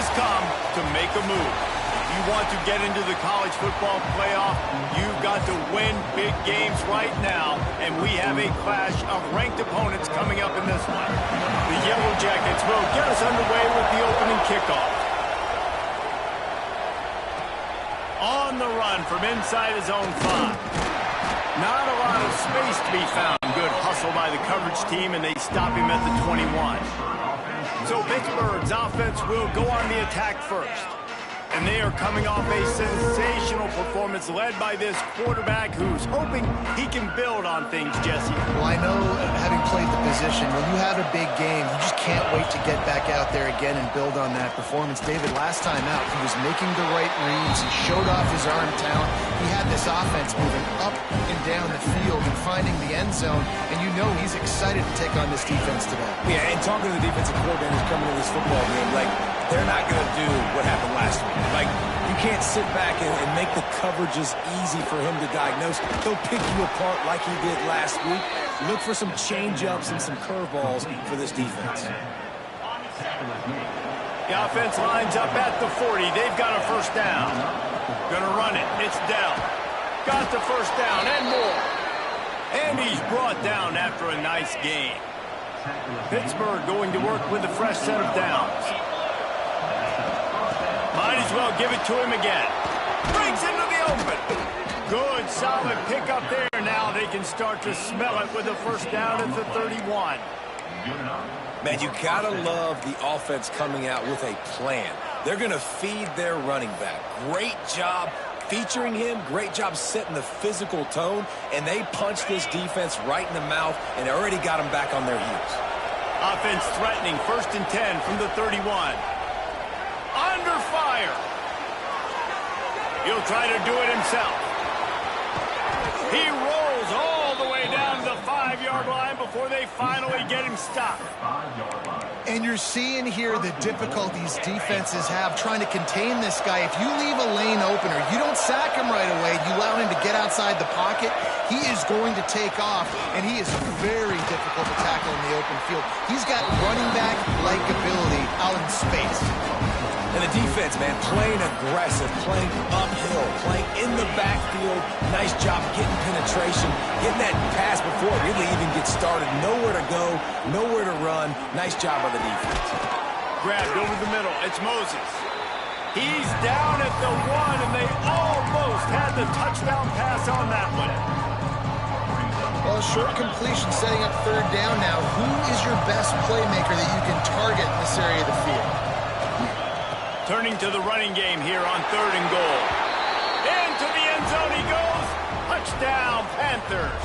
has come to make a move. If you want to get into the college football playoff, you've got to win big games right now, and we have a clash of ranked opponents coming up in this one. The Yellow Jackets will get us underway with the opening kickoff. On the run from inside his own 5. Not a lot of space to be found. Good hustle by the coverage team, and they stop him at the 21. So Pittsburgh's offense will go on the attack first. And they are coming off a sensational performance led by this quarterback who's hoping he can build on things, Jesse. Well, I know, having played the position, when you have a big game, you just can't wait to get back out there again and build on that performance. David, last time out, he was making the right reads. He showed off his arm talent. He had this offense moving up and down the field and finding the end zone. And you know he's excited to take on this defense today. Yeah, and talking to the defensive coordinators coming to this football game, like, they're not going to do what happened last week. Like, you can't sit back and make the coverages easy for him to diagnose. He'll pick you apart like he did last week. Look for some change-ups and some curveballs for this defense. The offense lines up at the 40. They've got a first down. Gonna run it. It's Dell. Got the first down and more. And he's brought down after a nice game. Pittsburgh going to work with a fresh set of downs. Might as well give it to him again. Brings into the open. Good, solid pickup there. Now they can start to smell it with a first down at the 31. Man, you gotta love the offense coming out with a plan. They're gonna feed their running back. Great job featuring him. Great job setting the physical tone. And they punched this defense right in the mouth and already got them back on their heels. Offense threatening. 1st and 10 from the 31. Under fire. He'll try to do it himself. He rolls all the way down to the 5-yard line before they finally get him stopped. And you're seeing here the difficulties defenses have trying to contain this guy. If you leave a lane open or you don't sack him right away, you allow him to get outside the pocket, he is going to take off, and he is very difficult to tackle in the open field. He's got running back-like ability out in space. And the defense, man, playing aggressive, playing uphill, playing in the backfield. Nice job getting penetration, getting that pass before it really even gets started. Nowhere to go, nowhere to run. Nice job by the defense. Grabbed over the middle. It's Moses. He's down at the 1, and they almost had the touchdown pass on that one. Well, short completion setting up 3rd down now. Who is your best playmaker that you can target in this area of the field? Turning to the running game here on 3rd and goal. Into the end zone he goes. Touchdown, Panthers.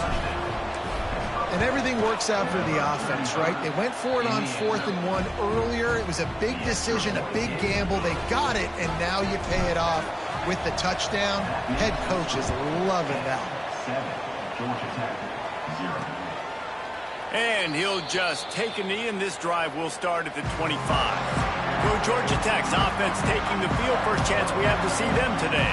And everything works out for the offense, right? They went for it on 4th and 1 earlier. It was a big decision, a big gamble. They got it, and now you pay it off with the touchdown. Head coach is loving that. And he'll just take a knee, and this drive will start at the 25. Go Georgia Tech's offense taking the field. First chance we have to see them today.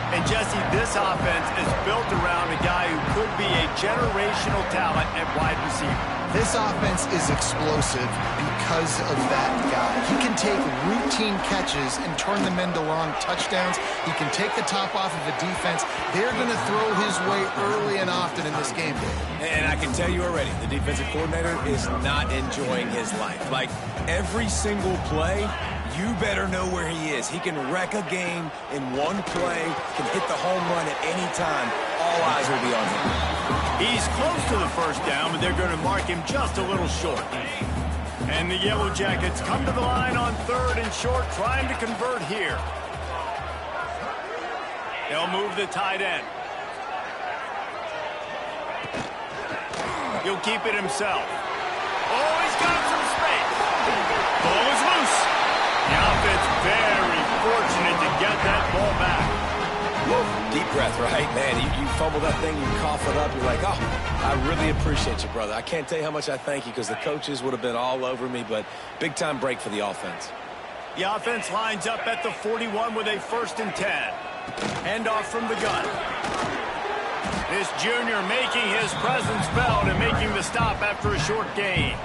And Jesse, this offense is built around a guy who could be a generational talent at wide receiver. This offense is explosive because of that guy. He can take routine catches and turn them into long touchdowns. He can take the top off of a defense. They're going to throw his way early and often in this game. And I can tell you already, the defensive coordinator is not enjoying his life. Like, every single play, you better know where he is. He can wreck a game in one play, can hit the home run at any time. All eyes will be on him. He's close to the first down, but they're going to mark him just a little short. And the Yellow Jackets come to the line on 3rd and short, trying to convert here. They'll move the tight end. He'll keep it himself. Oh, he's got some space. Ball is loose. The offense very fortunate to get that ball back. Deep breath, right? Man, you fumble that thing, you cough it up, you're like, oh, I really appreciate you, brother. I can't tell you how much I thank you because the coaches would have been all over me, but big-time break for the offense. The offense lines up at the 41 with a 1st and 10. Handoff from the gun. This junior making his presence felt and making the stop after a short gain.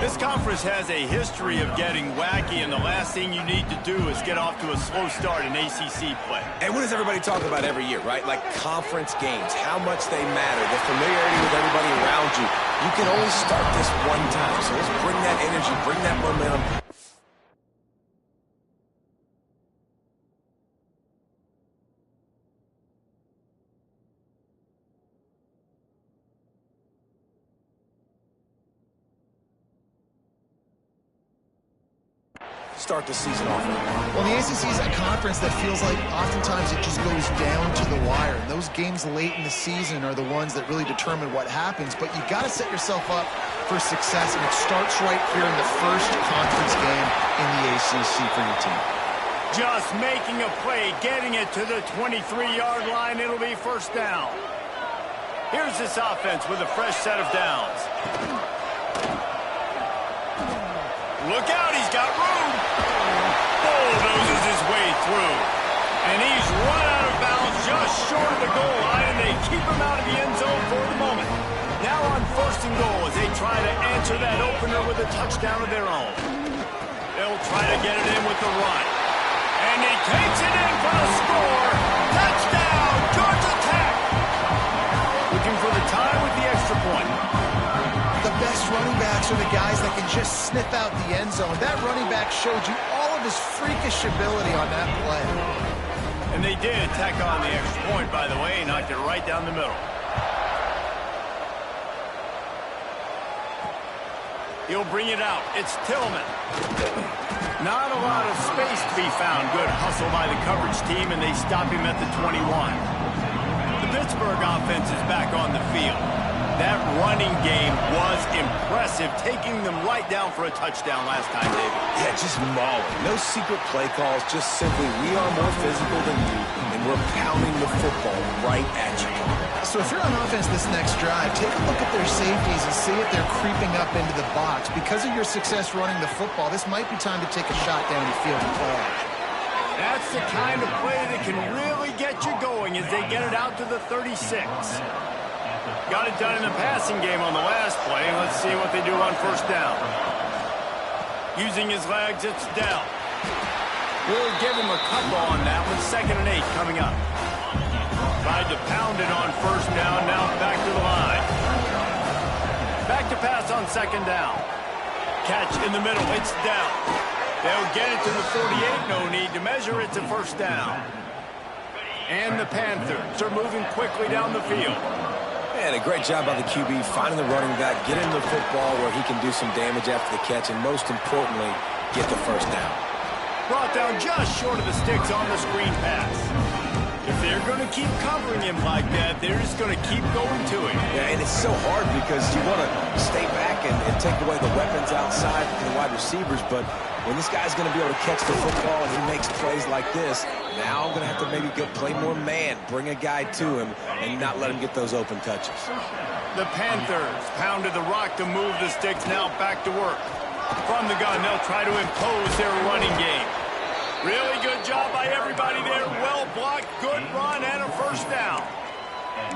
This conference has a history of getting wacky, and the last thing you need to do is get off to a slow start in ACC play. And what does everybody talk about every year, right? Like conference games, how much they matter, the familiarity with everybody around you. You can only start this one time, so let's bring that energy, bring that momentum. Start the season off. Well, the ACC is a conference that feels like oftentimes it just goes down to the wire. And those games late in the season are the ones that really determine what happens. But you got to set yourself up for success, and it starts right here in the first conference game in the ACC for your team. Just making a play, getting it to the 23-yard line. It'll be first down. Here's this offense with a fresh set of downs. Look out, he's got room. Bulldozes his way through. And he's run out of bounds just short of the goal line, and they keep him out of the end zone for the moment. Now on first and goal as they try to answer that opener with a touchdown of their own. They'll try to get it in with the run. And he takes it in for the score. Touchdown, Georgia Tech. Looking for the tie with the extra point. The best running backs are the guys that can just sniff out the end zone. That running back showed you all of his freakish ability on that play. And they did tack on the extra point, by the way, and knocked it right down the middle. He'll bring it out. It's Tillman. Not a lot of space to be found. Good hustle by the coverage team, and they stop him at the 21. The Pittsburgh offense is back on the field. That running game was impressive, taking them right down for a touchdown last time, David. Yeah, just mauling. No secret play calls, just simply we are more physical than you, and we're pounding the football right at you. So if you're on offense this next drive, take a look at their safeties and see if they're creeping up into the box. Because of your success running the football, this might be time to take a shot down the field and play. That's the kind of play that can really get you going as they get it out to the 36. Got it done in the passing game on the last play. Let's see what they do on first down. Using his legs, it's Dell. We'll give him a couple on that one. 2nd and 8 coming up. Tried to pound it on first down. Now back to the line. Back to pass on 2nd down. Catch in the middle. It's Dell. They'll get it to the 48. No need to measure. It's a first down. And the Panthers are moving quickly down the field. And a great job by the QB finding the running back, get him the football where he can do some damage after the catch, and most importantly, get the first down. Brought down just short of the sticks on the screen pass. If they're going to keep covering him like that, they're just going to keep going to him. Yeah, and it's so hard because you want to stay back and take away the weapons outside for the wide receivers, but when this guy's going to be able to catch the football and he makes plays like this, now I'm going to have to maybe play more man, bring a guy to him, and not let him get those open touches. The Panthers pounded the rock to move the sticks, now back to work. From the gun, they'll try to impose their running game. Really good job by everybody there. Well blocked, good run, and a first down.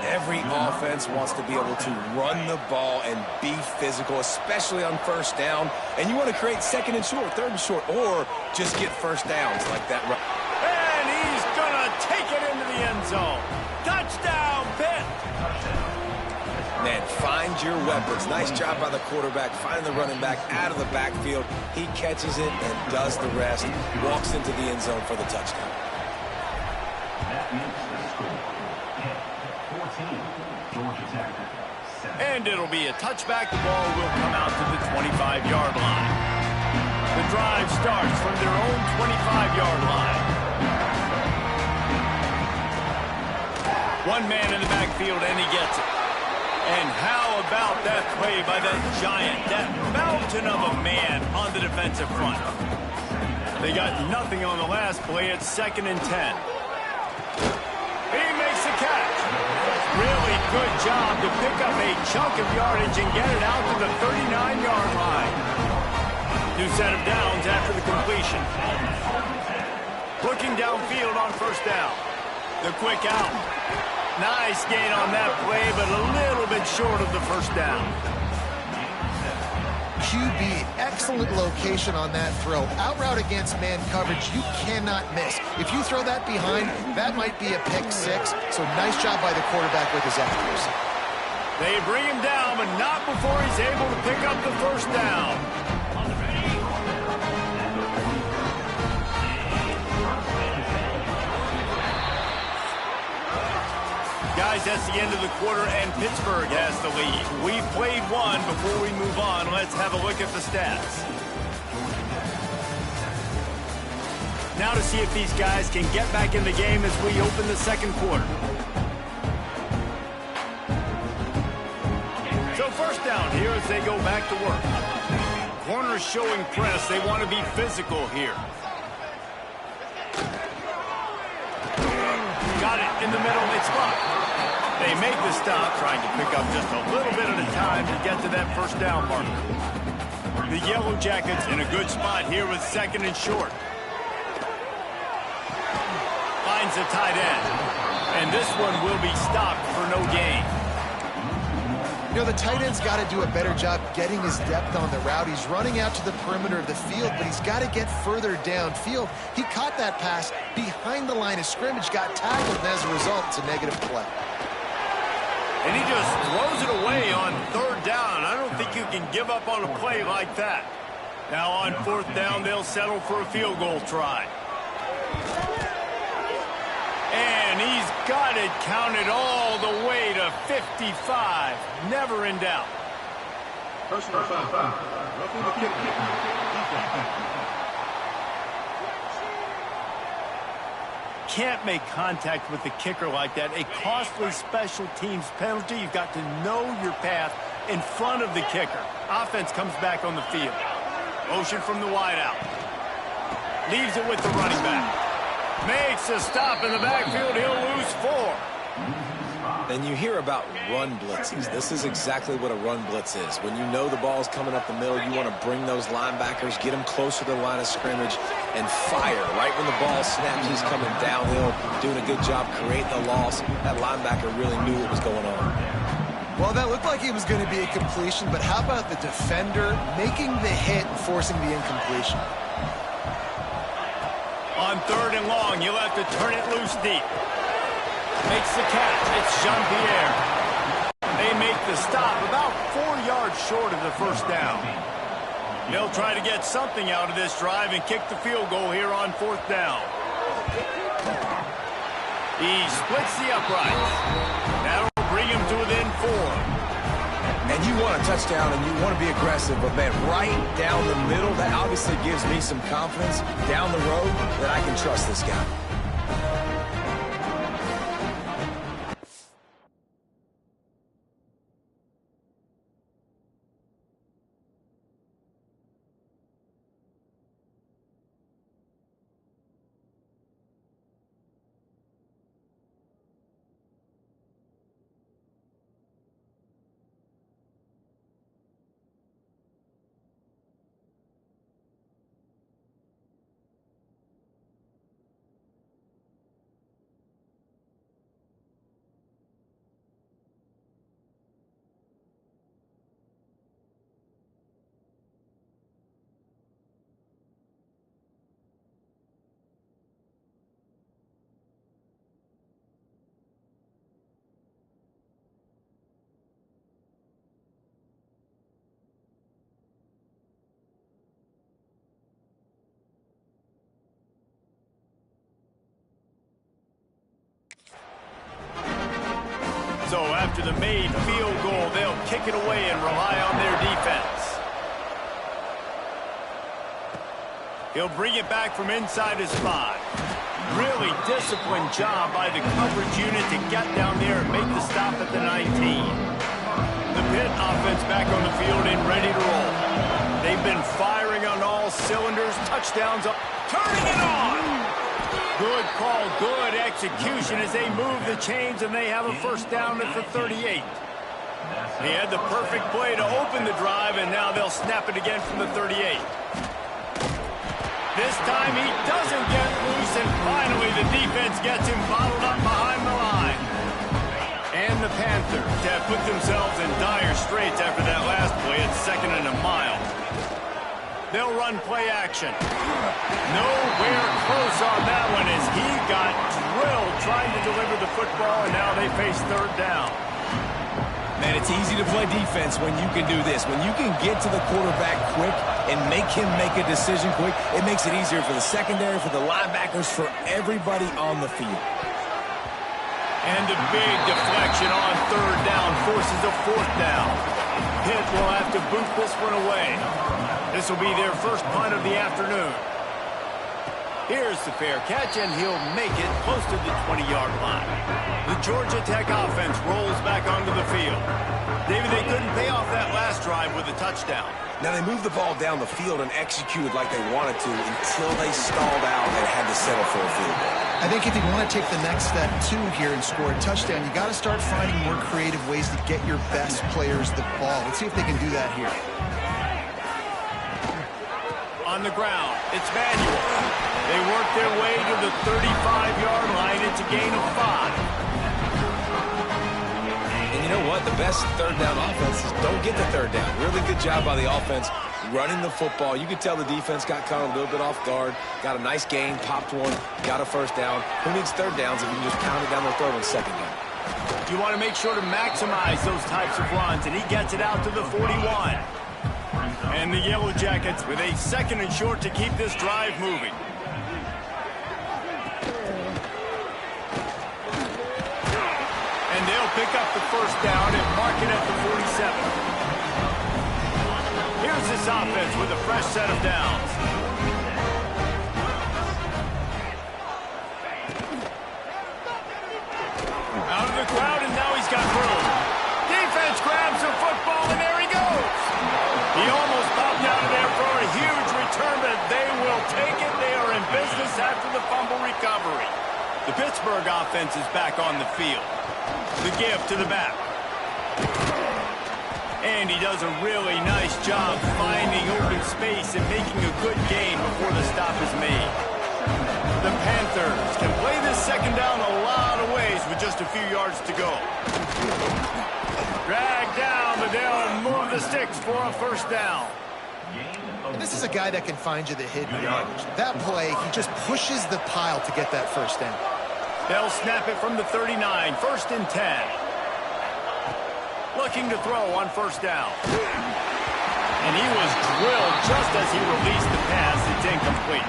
Every offense wants to be able to run the ball and be physical, especially on first down. And you want to create 2nd and short, 3rd and short, or just get first downs like that. And he's going to take it into the end zone. Touchdown, Pitt. Man, find your weapons. Nice job by the quarterback, finding the running back out of the backfield. He catches it and does the rest. Walks into the end zone for the touchdown. And it'll be a touchback. The ball will come out to the 25-yard line. The drive starts from their own 25-yard line. One man in the backfield, and he gets it. And how about that play by that giant, that mountain of a man on the defensive front? They got nothing on the last play. It's 2nd and 10. He makes the catch. Really good job to pick up a chunk of yardage and get it out to the 39-yard line. New set of downs after the completion. Looking downfield on first down. The quick out. Nice gain on that play, but a little bit short of the first down. QB, excellent location on that throw. Out route against man coverage, you cannot miss. If you throw that behind, that might be a pick six. So nice job by the quarterback with his accuracy. They bring him down, but not before he's able to pick up the first down. Guys, that's the end of the quarter, and Pittsburgh has the lead. We've played one. Before we move on, let's have a look at the stats. Now to see if these guys can get back in the game as we open the second quarter. So first down here as they go back to work. Corners showing press. They want to be physical here. Got it in the middle. It's blocked. They make the stop, trying to pick up just a little bit at a time to get to that first down marker. The Yellow Jackets in a good spot here with second and short. Finds a tight end. And this one will be stopped for no gain. You know, the tight end's got to do a better job getting his depth on the route. He's running out to the perimeter of the field, but he's got to get further downfield. He caught that pass behind the line of scrimmage, got tackled, and as a result, it's a negative play. And he just throws it away on third down. I don't think you can give up on a play like that. Now on fourth down, they'll settle for a field goal try. And he's got it counted all the way to 55. Never in doubt. Personal foul. Roughing the kicker. Can't make contact with the kicker like that. A costly special teams penalty. You've got to know your path in front of the kicker. Offense comes back on the field. Motion from the wideout. Leaves it with the running back. Makes a stop in the backfield. He'll lose 4. And you hear about run blitzes. This is exactly what a run blitz is. When you know the ball's coming up the middle, you want to bring those linebackers, get them closer to the line of scrimmage, and fire right when the ball snaps. He's coming downhill, doing a good job creating the loss. That linebacker really knew what was going on. Well, that looked like it was going to be a completion, but how about the defender making the hit and forcing the incompletion? On third and long, you'll have to turn it loose deep. Makes the catch. It's Jean-Pierre. They make the stop about 4 yards short of the first down. They'll try to get something out of this drive and kick the field goal here on fourth down. He splits the uprights. That'll bring him to within 4. And you want a touchdown and you want to be aggressive, but man, right down the middle, that obviously gives me some confidence down the road that I can trust this guy. So after the made field goal, they'll kick it away and rely on their defense. He'll bring it back from inside his 5. Really disciplined job by the coverage unit to get down there and make the stop at the 19. The Pitt offense back on the field and ready to roll. They've been firing on all cylinders. Touchdowns up. Turning it on! Good call, good execution as they move the chains and they have a first down at the 38. He had the perfect play to open the drive, and now they'll snap it again from the 38. This time he doesn't get loose, and finally the defense gets him bottled up behind the line. And the Panthers have put themselves in dire straits after that last play at 2nd and a mile. They'll run play action. Nowhere close on that one as he got drilled trying to deliver the football, and now they face 3rd down. Man, it's easy to play defense when you can do this. When you can get to the quarterback quick and make him make a decision quick, it makes it easier for the secondary, for the linebackers, for everybody on the field. And a big deflection on 3rd down forces a 4th down. Pitt will have to boot this one away. This will be their first punt of the afternoon. Here's the fair catch, and he'll make it close to the 20-yard line. The Georgia Tech offense rolls back onto the field. David, they couldn't pay off that last drive with a touchdown. Now, they moved the ball down the field and executed like they wanted to until they stalled out and had to settle for a field goal. I think if you want to take the next step, too, here and score a touchdown, you got to start finding more creative ways to get your best players the ball. Let's see if they can do that here. On the ground, it's Manuel. They work their way to the 35-yard line. It's a gain of 5. And you know what? The best 3rd down offenses don't get the 3rd down. Really good job by the offense running the football. You could tell the defense got caught a little bit off guard. Got a nice gain, popped one, got a 1st down. Who needs 3rd downs if you can just pound it down their throat on 2nd down? You want to make sure to maximize those types of runs, and he gets it out to the 41. And the Yellow Jackets with a 2nd and short to keep this drive moving. And they'll pick up the 1st down and mark it at the 47. Here's this offense with a fresh set of downs. Out of the crowd, and now he's got room. Defense grabs the football, and there he goes. He almost popped out of there for a huge return, but they will take it. They are in business after the fumble recovery. The Pittsburgh offense is back on the field. The give to the back. And he does a really nice job finding open space and making a good gain before the stop is made. The Panthers can play this 2nd down a lot of ways with just a few yards to go. Drag down, but they'll move the sticks for a 1st down. This is a guy that can find you the hidden yardage. That play, he just pushes the pile to get that 1st down. They'll snap it from the 39, 1st and 10. Looking to throw on 1st down. And he was drilled just as he released the pass. It's incomplete.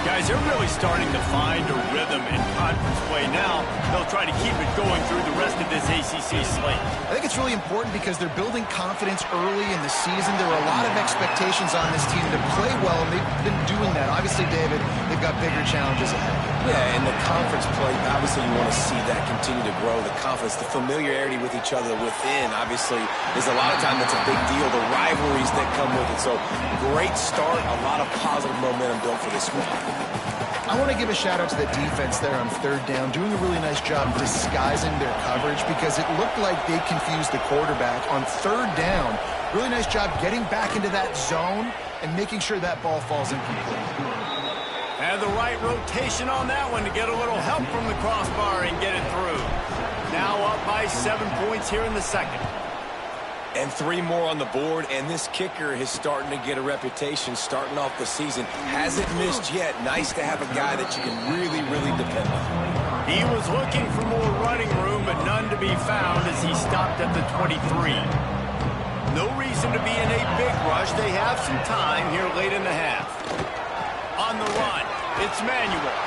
Guys, they're really starting to find a rhythm in conference play now. They'll try to keep it going through the rest of this ACC slate. I think it's really important because they're building confidence early in the season. There are a lot of expectations on this team to play well, and they've been doing that. Obviously, David, they've got bigger challenges ahead. Yeah, and the conference play, obviously you want to see that continue to grow. The confidence, the familiarity with each other within, obviously, is a lot of time that's a big deal. The rivalries that come with it. So, great start, a lot of positive momentum built for this squad. I want to give a shout out to the defense there on 3rd down, doing a really nice job disguising their coverage because it looked like they confused the quarterback on 3rd down. Really nice job getting back into that zone and making sure that ball falls incomplete. Had the right rotation on that one to get a little help from the crossbar and get it through. Now up by 7 points here in the 2nd. And 3 more on the board, and this kicker is starting to get a reputation starting off the season. Hasn't missed yet. Nice to have a guy that you can really, really depend on. He was looking for more running room, but none to be found as he stopped at the 23. No reason to be in a big rush. They have some time here late in the half. On the run, it's Manuel.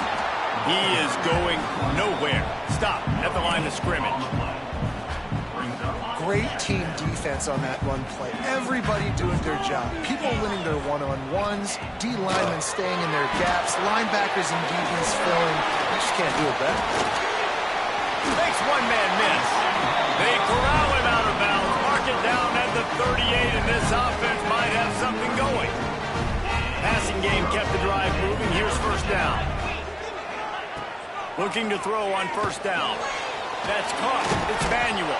He is going nowhere. Stop at the line of scrimmage. Great team defense on that run play. Everybody doing their job. People winning their one-on-ones, D linemen staying in their gaps, linebackers and DBs filling. You just can't do it better. Makes one man miss. They corral him out of bounds, mark it down at the 38, and this offense might have something going. Passing game kept the drive moving. Here's 1st down. Looking to throw on 1st down. That's caught. It's Manuel.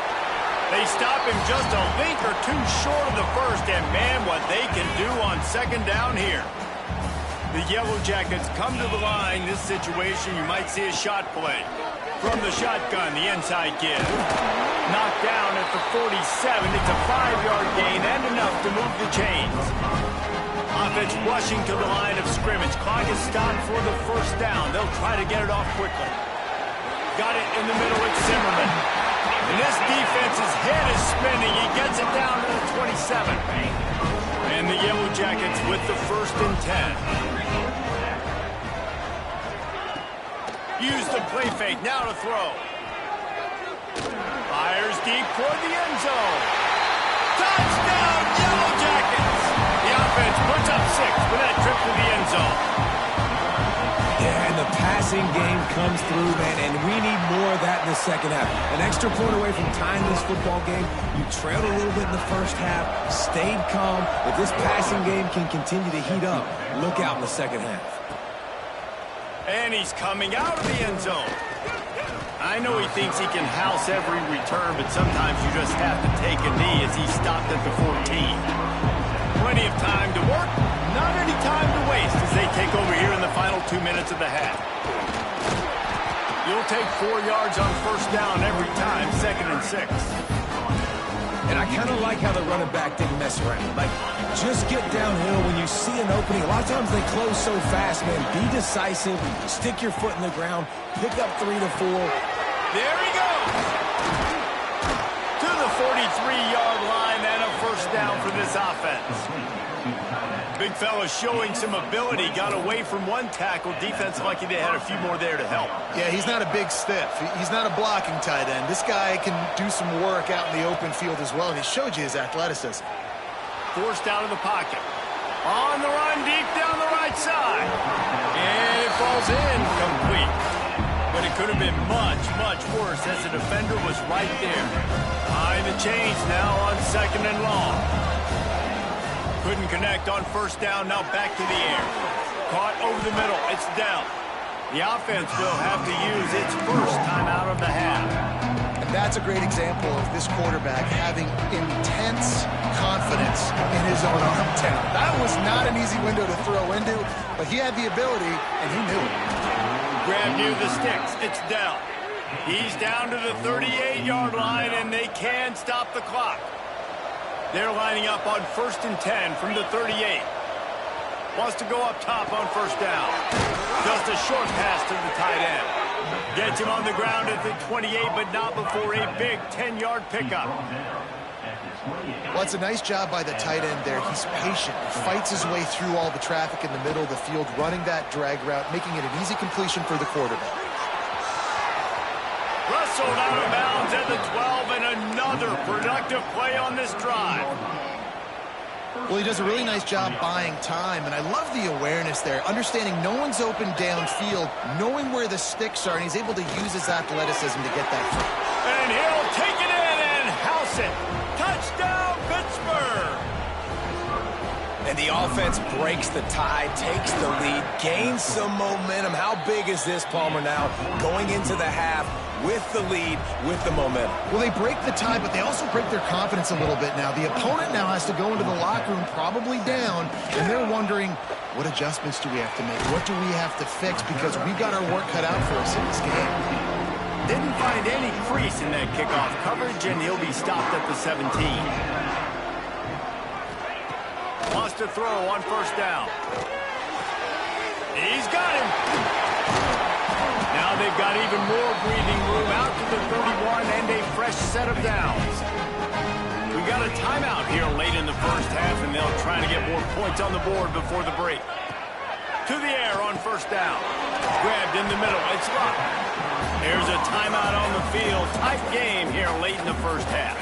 They stop him just a link or two short of the 1st, and man, what they can do on 2nd down here. The Yellow Jackets come to the line. This situation, you might see a shot play. From the shotgun, the inside give. Not the 47. It's a 5-yard gain and enough to move the chains. Offense rushing to the line of scrimmage. Clock is stopped for the first down. They'll try to get it off quickly. Got it in the middle with Zimmerman. And this defense's head is spinning. He gets it down to the 27. And the Yellow Jackets with the 1st and 10. Use the play fake. Now to throw. Fires deep toward the end zone. Touchdown, Yellow Jackets! The offense puts up 6 with that trip to the end zone. Yeah, and the passing game comes through, man, and we need more of that in the second half. An extra point away from tying this football game. You trailed a little bit in the first half, stayed calm. If this passing game can continue to heat up, look out in the second half. And he's coming out of the end zone. I know he thinks he can house every return, but sometimes you just have to take a knee as he stopped at the 14. Plenty of time to work, not any time to waste as they take over here in the final 2 minutes of the half. You'll take 4 yards on first down every time, 2nd and 6. And I kind of like how the running back didn't mess around. Like, just get downhill when you see an opening. A lot of times they close so fast, man. Be decisive, stick your foot in the ground, pick up 3 to 4. There he goes! To the 43-yard line and a first down for this offense. Big fella showing some ability. Got away from one tackle. Defense lucky they had a few more there to help. Yeah, he's not a big stiff. He's not a blocking tight end. This guy can do some work out in the open field as well, and he showed you his athleticism. Forced out of the pocket. On the run, deep down the right side. And it falls in, complete. But it could have been much, much worse as the defender was right there. Behind the chains now on 2nd and long. Couldn't connect on first down, now back to the air. Caught over the middle, it's down. The offense will have to use its first time out of the half. And that's a great example of this quarterback having intense confidence in his own arm talent. That was not an easy window to throw into, but he had the ability, and he knew it. Grab near the sticks, it's down. He's down to the 38-yard line, and they can stop the clock. They're lining up on 1st and 10 from the 38. Wants to go up top on first down. Just a short pass to the tight end. Gets him on the ground at the 28, but not before a big 10-yard pickup. Well, it's a nice job by the tight end there. He's patient. He fights his way through all the traffic in the middle of the field, running that drag route, making it an easy completion for the quarterback. Wrestled out of bounds at the 12, and another productive play on this drive. Well, he does a really nice job buying time, and I love the awareness there, understanding no one's open downfield, knowing where the sticks are, and he's able to use his athleticism to get that through. And he'll take it in and house it. Touchdown, Pittsburgh! And the offense breaks the tie, takes the lead, gains some momentum. How big is this, Palmer, now? Going into the half with the lead, with the momentum. Well, they break the tie, but they also break their confidence a little bit now. The opponent now has to go into the locker room probably down, and they're wondering, what adjustments do we have to make? What do we have to fix? Because we've got our work cut out for us in this game. Didn't find any crease in that kickoff coverage, and he'll be stopped at the 17. Wants to throw on first down. He's got him. Now they've got even more breathing room out to the 31 and a fresh set of downs. We got a timeout here late in the first half, and they'll try to get more points on the board before the break. To the air on first down. Grabbed in the middle. It's locked. There's a timeout on the field. Tight game here late in the first half.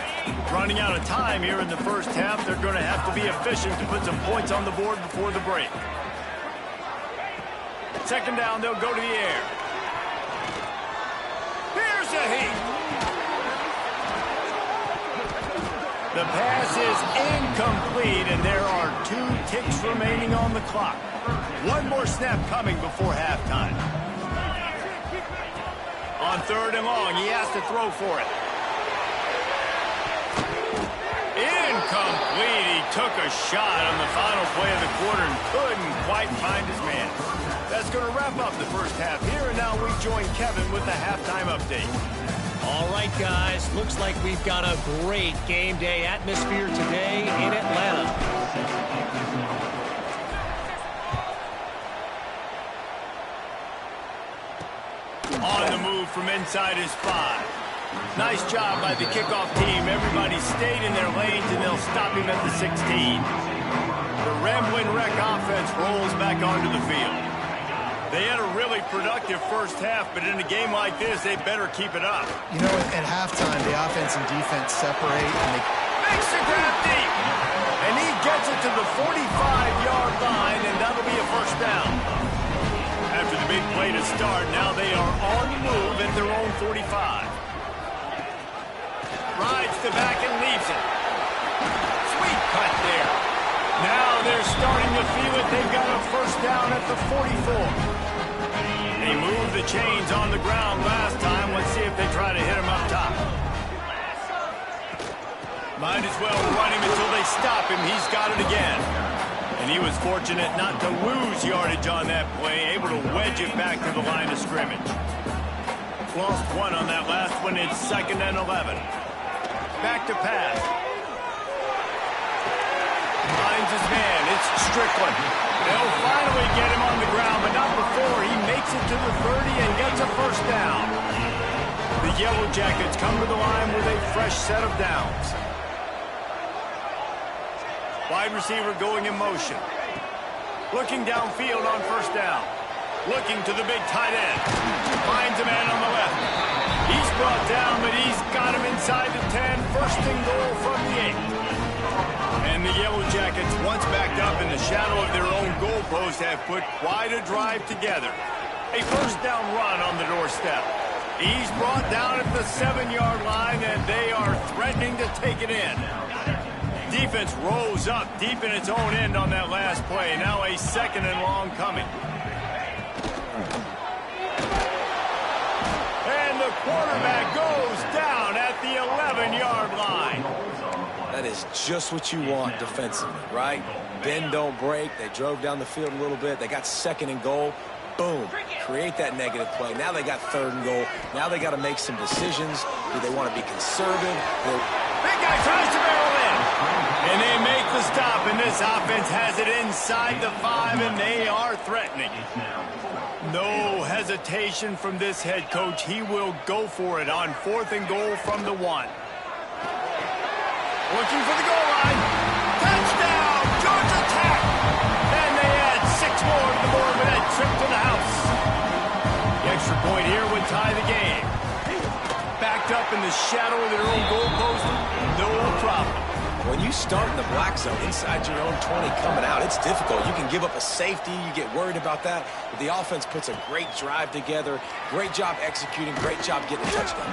Running out of time here in the first half. They're going to have to be efficient to put some points on the board before the break. Second down, they'll go to the air. Here's a heat. The pass is incomplete, and there are 2 ticks remaining on the clock. One more snap coming before halftime. On 3rd and long, he has to throw for it. Incomplete. He took a shot on the final play of the quarter and couldn't quite find his man. That's going to wrap up the first half here, and now we join Kevin with the halftime update. All right, guys, looks like we've got a great game day atmosphere today in Atlanta. On the move from inside his 5. Nice job by the kickoff team. Everybody stayed in their lanes, and they'll stop him at the 16. The Ramblin' Wreck offense rolls back onto the field. They had a really productive first half, but in a game like this, they better keep it up. You know, at halftime, the offense and defense separate, and they Makes the grab deep. And he gets it to the 45-yard line, and that'll be a first down. After the big play to start, now they are on the move at their own 45. Rides the back and leaves it. Sweet cut there. Now they're starting to feel it. They've got a first down at the 44. They moved the chains on the ground last time. Let's see if they try to hit him up top. Might as well run him until they stop him. He's got it again. And he was fortunate not to lose yardage on that play, able to wedge it back to the line of scrimmage. Lost 1 on that last one. It's 2nd and 11. Back to pass. Finds his man. It's Strickland. They'll finally get him on the ground, but not before he makes it to the 30 and gets a first down. The Yellow Jackets come to the line with a fresh set of downs. Wide receiver going in motion. Looking downfield on first down. Looking to the big tight end. Finds a man on the left. He's brought down, but he's got him inside the 10. First and goal from the 8. And the Yellow Jackets, once backed up in the shadow of their own goalpost, have put quite a drive together. A first down run on the doorstep. He's brought down at the 7-yard line, and they are threatening to take it in. Defense rose up deep in its own end on that last play. Now a 2nd and long coming. And the quarterback goes down at the 11-yard line. That is just what you want defensively, right? Bend, don't break. They drove down the field a little bit. They got 2nd and goal. Boom. Create that negative play. Now they got 3rd and goal. Now they got to make some decisions. Do they want to be conservative? Big guy tries to barrel in. And they make the stop, and this offense has it inside the 5, and they are threatening. No hesitation from this head coach. He will go for it on 4th and goal from the 1. Looking for the goal line. Touchdown, Georgia Tech. And they add 6 more to the board with that trip to the house. The extra point here would tie the game. Backed up in the shadow of their own goalpost, no problem. When you start in the black zone inside your own 20 coming out, it's difficult. You can give up a safety. You get worried about that. But the offense puts a great drive together. Great job executing. Great job getting a touchdown.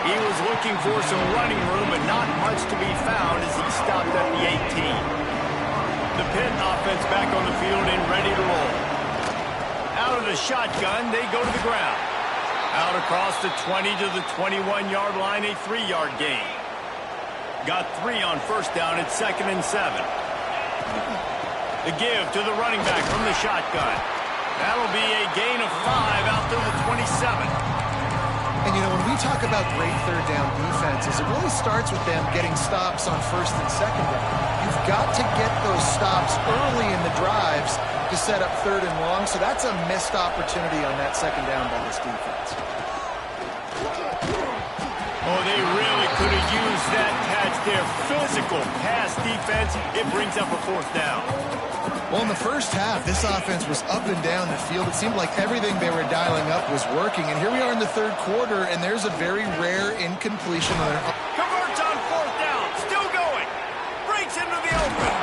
He was looking for some running room, but not much to be found as he stopped at the 18. The Pitt offense back on the field and ready to roll. Out of the shotgun, they go to the ground. Out across the 20 to the 21-yard line, a 3-yard gain. Got 3 on first down at 2nd and 7. The give to the running back from the shotgun. That'll be a gain of 5 out to the 27. And, you know, when we talk about great third down defenses, it really starts with them getting stops on 1st and 2nd down. You've got to get those stops early in the drives to set up 3rd and long, so that's a missed opportunity on that 2nd down by this defense. Oh, they really could have used that catch there. Physical pass defense. It brings up a 4th down. Well, in the first half, this offense was up and down the field. It seemed like everything they were dialing up was working. And here we are in the 3rd quarter, and there's a very rare incompletion on their... Converts on 4th down. Still going. Breaks into the open.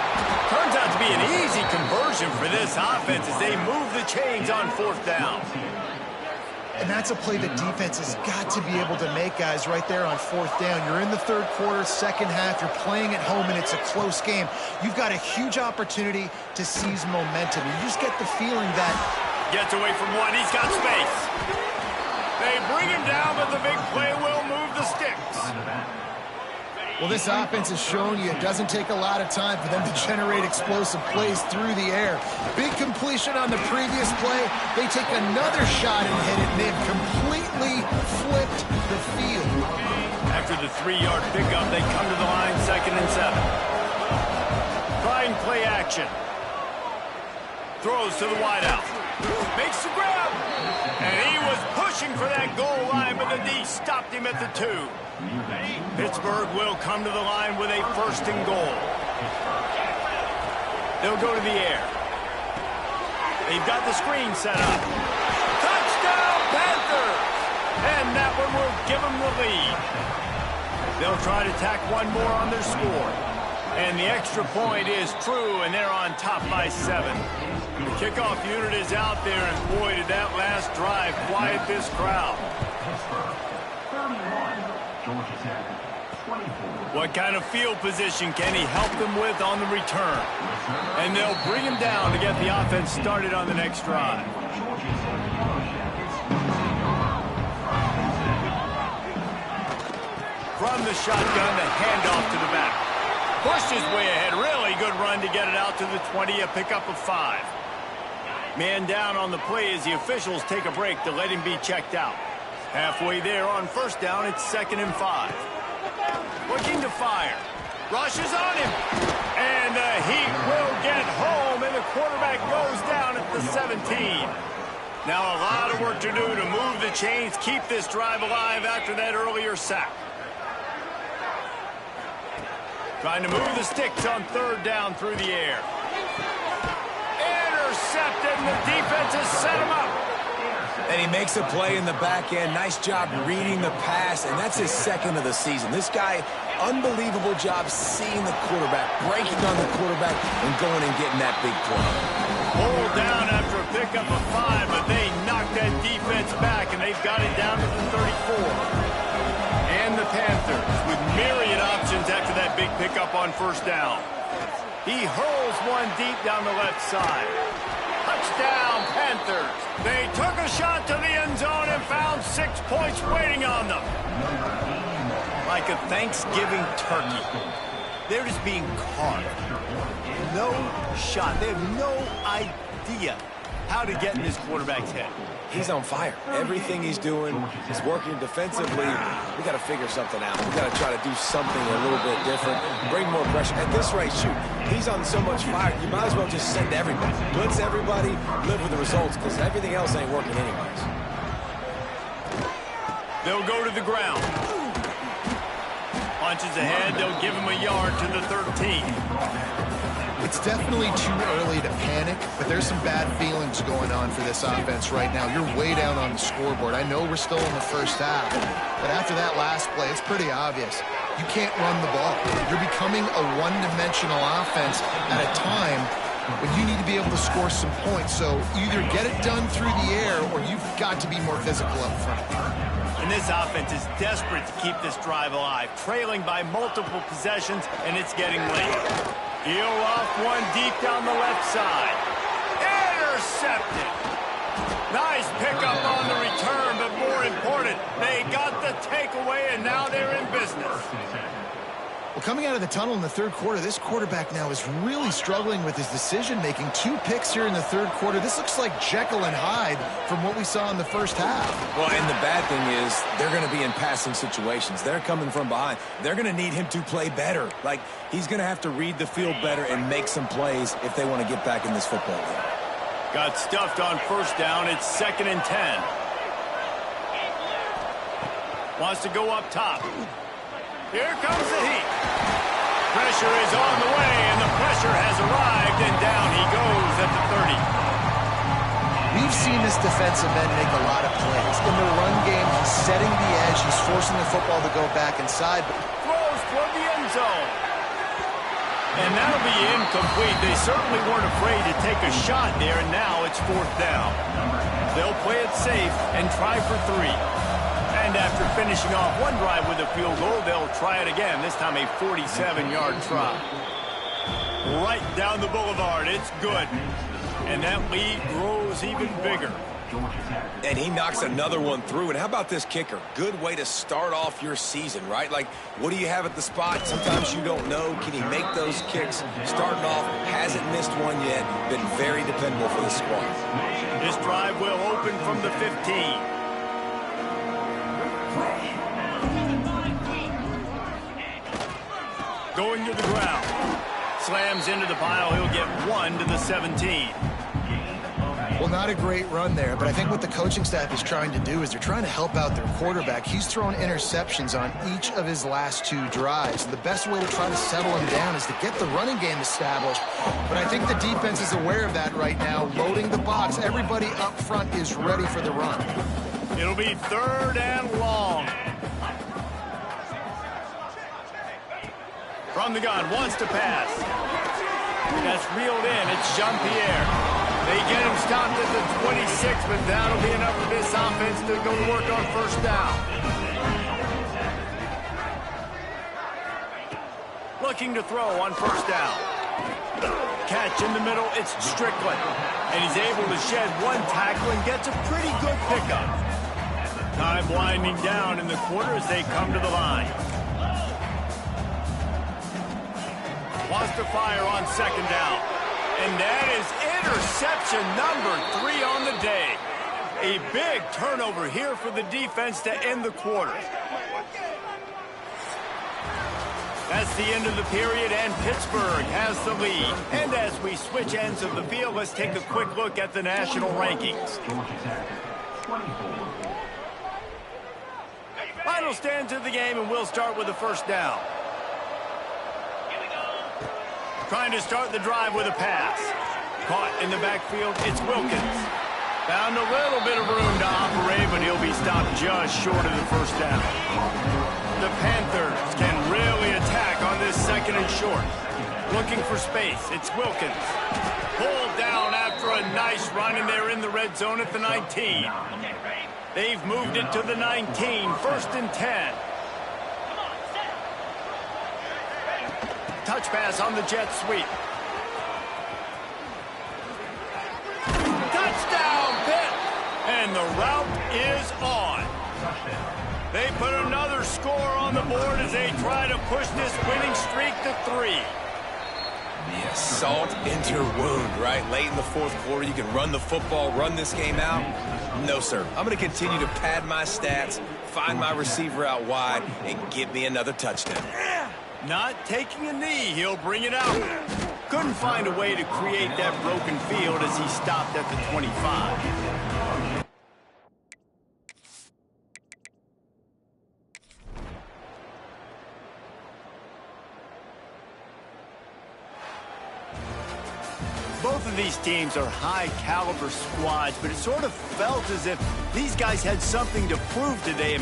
Turns out to be an easy conversion for this offense as they move the chains on 4th down. And that's a play the defense has got to be able to make, guys, right there on 4th down. You're in the 3rd quarter, 2nd half. You're playing at home, and it's a close game. You've got a huge opportunity to seize momentum. You just get the feeling that... Gets away from one. He's got space. They bring him down, but the big play will move the sticks. Well, this offense has shown you it doesn't take a lot of time for them to generate explosive plays through the air. Big completion on the previous play. They take another shot and hit it, and they've completely flipped the field. After the 3-yard pickup, they come to the line, 2nd and 7. Try and play action. Throws to the wideout. Makes the grab. And he was pushing for that goal line, but the D stopped him at the 2. Pittsburgh will come to the line with a 1st and goal. They'll go to the air. They've got the screen set up. Touchdown, Panthers! And that one will give them the lead. They'll try to tack one more on their score. And the extra point is true, and they're on top by 7. The kickoff unit is out there, and boy, did that last drive quiet this crowd. What kind of field position can he help them with on the return? And they'll bring him down to get the offense started on the next drive. From the shotgun, the handoff to the back. Pushed his way ahead. Really good run to get it out to the 20, a pickup of 5. Man down on the play as the officials take a break to let him be checked out. Halfway there on 1st down, it's 2nd and 5. Looking to fire. Rushes on him. And the Heat will get home, and the quarterback goes down at the 17. Now a lot of work to do to move the chains, keep this drive alive after that earlier sack. Trying to move the sticks on 3rd down through the air. Intercepted, and the defense has set him up. And he makes a play in the back end. Nice job reading the pass, and that's his 2nd of the season. This guy, unbelievable job seeing the quarterback, breaking on the quarterback, and going and getting that big play. Pulled down after a pickup of 5, but they knocked that defense back, and they've got it down to the 34. And the Panthers with myriad options after that big pickup on 1st down. He hurls one deep down the left side. Touchdown, Panthers. They took a shot to the end zone and found 6 points waiting on them. Like a Thanksgiving turkey. They're just being carved. No shot. They have no idea how to get in this quarterback's head. He's on fire. Everything he's doing is working defensively. We got to figure something out. We got to try to do something a little bit different, bring more pressure. At this rate, shoot, he's on so much fire, you might as well just send everybody. Blitz everybody, live with the results, because everything else ain't working anyways. They'll go to the ground. Punches ahead, they'll give him a yard to the 13. It's definitely too early to panic, but there's some bad feelings going on for this offense right now. You're way down on the scoreboard. I know we're still in the 1st half, but after that last play, it's pretty obvious. You can't run the ball. You're becoming a one-dimensional offense at a time when you need to be able to score some points. So either get it done through the air or you've got to be more physical up front. And this offense is desperate to keep this drive alive, trailing by multiple possessions, and it's getting late. He'll off one deep down the left side. Intercepted. Nice pickup on the return, but more important, they got the takeaway, and now they're in business. Well, coming out of the tunnel in the 3rd quarter, this quarterback now is really struggling with his decision-making. 2 picks here in the 3rd quarter. This looks like Jekyll and Hyde from what we saw in the 1st half. Well, and the bad thing is they're going to be in passing situations. They're coming from behind. They're going to need him to play better. Like, he's going to have to read the field better and make some plays if they want to get back in this football game. Got stuffed on 1st down. It's 2nd and 10. Wants to go up top. Here comes the Heat. Pressure is on the way, and the pressure has arrived, and down he goes at the 30. We've seen this defensive end make a lot of plays. In the run game, he's setting the edge. He's forcing the football to go back inside. Throws toward the end zone. And that'll be incomplete. They certainly weren't afraid to take a shot there, and now it's 4th down. They'll play it safe and try for 3. And after finishing off one drive with a field goal, they'll try it again, this time a 47-yard try. Right down the boulevard, it's good. And that lead grows even bigger. And he knocks another one through. And how about this kicker? Good way to start off your season, right? Like, what do you have at the spot? Sometimes you don't know. Can he make those kicks? Starting off, hasn't missed one yet. Been very dependable for the squad. This drive will open from the 15. going to the ground. Slams into the pile. He'll get 1 to the 17. Well, not a great run there, but I think what the coaching staff is trying to do is they're trying to help out their quarterback. He's thrown interceptions on each of his last 2 drives. And the best way to try to settle him down is to get the running game established. But I think the defense is aware of that right now, loading the box. Everybody up front is ready for the run. It'll be 3rd and long. From the gun, wants to pass. That's reeled in. It's Jean-Pierre. They get him stopped at the 26, but that'll be enough for this offense to go to work on 1st down. Looking to throw on 1st down. Catch in the middle, it's Strickland. And he's able to shed 1 tackle and gets a pretty good pickup. Time winding down in the quarter as they come to the line. Wants to fire on 2nd down. And that is interception number 3 on the day. A big turnover here for the defense to end the quarter. That's the end of the period, and Pittsburgh has the lead. And as we switch ends of the field, let's take a quick look at the national rankings. Final stands of the game, and we'll start with the 1st down. Trying to start the drive with a pass. Caught in the backfield, it's Wilkins. Found a little bit of room to operate, but he'll be stopped just short of the 1st down. The Panthers can really attack on this 2nd and short. Looking for space, it's Wilkins. Pulled down after a nice run, and they're in the red zone at the 19. They've moved it to the 19, 1st and 10. Touch pass on the jet sweep. Touchdown, Pitt! And the route is on. They put another score on the board as they try to push this winning streak to 3. Yeah, salt into your wound, right? Late in the 4th quarter, you can run the football, run this game out. No, sir. I'm going to continue to pad my stats, find my receiver out wide, and get me another touchdown. Not taking a knee, he'll bring it out. Couldn't find a way to create that broken field as he stopped at the 25. Both of these teams are high-caliber squads, but it sort of felt as if these guys had something to prove today.